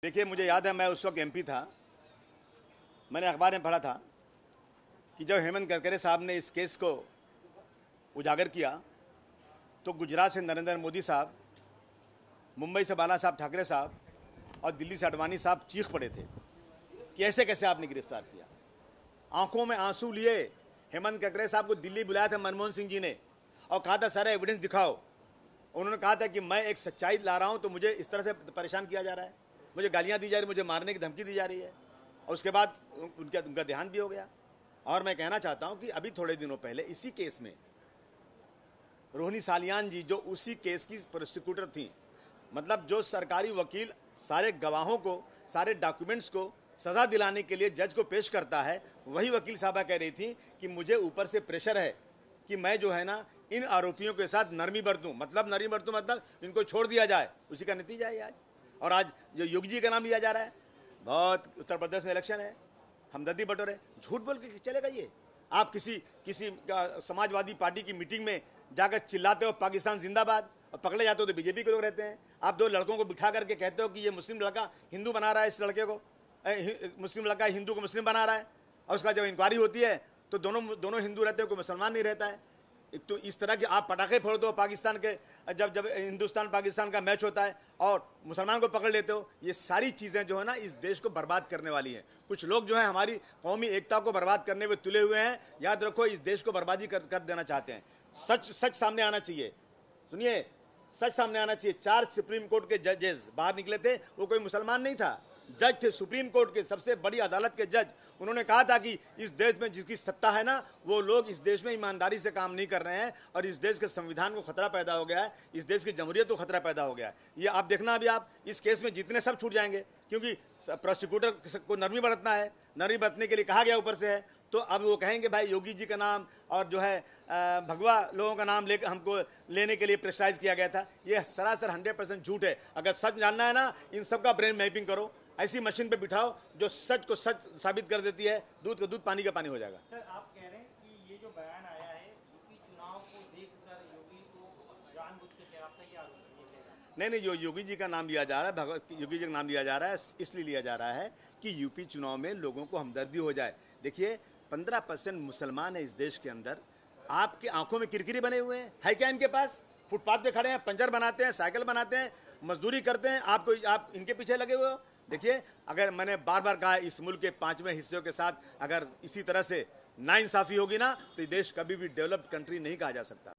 देखिए, मुझे याद है मैं उस वक्त एमपी था। मैंने अखबार में पढ़ा था कि जब हेमंत करकरे साहब ने इस केस को उजागर किया तो गुजरात से नरेंद्र मोदी साहब, मुंबई से बाला साहब ठाकरे साहब और दिल्ली से अडवाणी साहब चीख पड़े थे कि ऐसे कैसे आपने गिरफ्तार किया। आंखों में आंसू लिए हेमंत करकरे साहब को दिल्ली बुलाया था मनमोहन सिंह जी ने और कहा था सारा एविडेंस दिखाओ। उन्होंने कहा था कि मैं एक सच्चाई ला रहा हूं तो मुझे इस तरह से परेशान किया जा रहा है, मुझे गालियां दी जा रही, मुझे मारने की धमकी दी जा रही है। और उसके बाद उनका ध्यान भी हो गया। और मैं कहना चाहता हूं कि अभी थोड़े दिनों पहले इसी केस में रोहिणी सालियान जी, जो उसी केस की प्रोसिक्यूटर थी, मतलब जो सरकारी वकील सारे गवाहों को, सारे डॉक्यूमेंट्स को सजा दिलाने के लिए जज को पेश करता है, वही वकील साहबा कह रही थी कि मुझे ऊपर से प्रेशर है कि मैं जो है ना इन आरोपियों के साथ नरमी बरतूं, मतलब इनको छोड़ दिया जाए। उसी का नतीजा है आज। और आज जो योगी जी का नाम लिया जा रहा है, बहुत उत्तर प्रदेश में इलेक्शन है, हमदर्दी बटोरे, झूठ बोल के चलेगा ये। आप किसी समाजवादी पार्टी की मीटिंग में जाकर चिल्लाते हो पाकिस्तान जिंदाबाद और पकड़े जाते हो तो बीजेपी के लोग रहते हैं। आप दो लड़कों को बिठा करके कहते हो कि ये मुस्लिम लड़का हिंदू बना रहा है, इस लड़के को मुस्लिम लड़का हिंदू को मुस्लिम बना रहा है, और उसका जब इंक्वायरी होती है तो दोनों हिंदू रहते हैं, कोई मुसलमान नहीं रहता है। तो इस तरह के आप पटाखे फोड़ दो पाकिस्तान के, जब हिंदुस्तान पाकिस्तान का मैच होता है और मुसलमान को पकड़ लेते हो। ये सारी चीज़ें जो है ना इस देश को बर्बाद करने वाली हैं। कुछ लोग जो है हमारी कौमी एकता को बर्बाद करने में तुले हुए हैं। याद रखो, इस देश को बर्बादी कर देना चाहते हैं। सच सामने आना चाहिए। सुनिए, सच सामने आना चाहिए। 4 सुप्रीम कोर्ट के जजेस बाहर निकले थे, वो कोई मुसलमान नहीं था, जज थे, सुप्रीम कोर्ट के सबसे बड़ी अदालत के जज। उन्होंने कहा था कि इस देश में जिसकी सत्ता है ना, वो लोग इस देश में ईमानदारी से काम नहीं कर रहे हैं और इस देश के संविधान को खतरा पैदा हो गया है, इस देश की जमहूरियत को खतरा पैदा हो गया है। ये आप देखना, अभी आप इस केस में जितने सब छूट जाएंगे, क्योंकि प्रोसिक्यूटर को नरमी बरतना है, नरमी बरतने के लिए कहा गया ऊपर से है। तो अब वो कहेंगे भाई योगी जी का नाम और जो है भगवा लोगों का नाम लेकर हमको लेने के लिए प्रेशराइज किया गया था। ये सरासर 100% झूठ है। अगर सच जानना है ना, इन सबका ब्रेन मैपिंग करो, ऐसी मशीन पे बिठाओ जो सच को सच साबित कर देती है, दूध का दूध पानी का पानी हो जाएगा। सर, आप कह रहे हैं कि ये जो बयान आया है यूपी चुनाव को देखकर योगी को जानबूझ के शराब का आरोप? नहीं, जो योगी जी का नाम लिया जा रहा है, योगी जी का नाम लिया जा रहा है, इसलिए लिया जा रहा है कि यूपी चुनाव में लोगों को हमदर्दी हो जाए। देखिए, 15% मुसलमान है इस देश के अंदर। आपकी आंखों में किरकिरी बने हुए हैं, है क्या इनके पास? फुटपाथ पे खड़े हैं, पंचर बनाते हैं, साइकिल बनाते हैं, मजदूरी करते हैं। आप इनके पीछे लगे हुए हो। देखिए, अगर मैंने बार बार कहा, इस मुल्क के 5वें हिस्सों के साथ अगर इसी तरह से नाइंसाफी होगी ना, तो ये देश कभी भी डेवलप्ड कंट्री नहीं कहा जा सकता।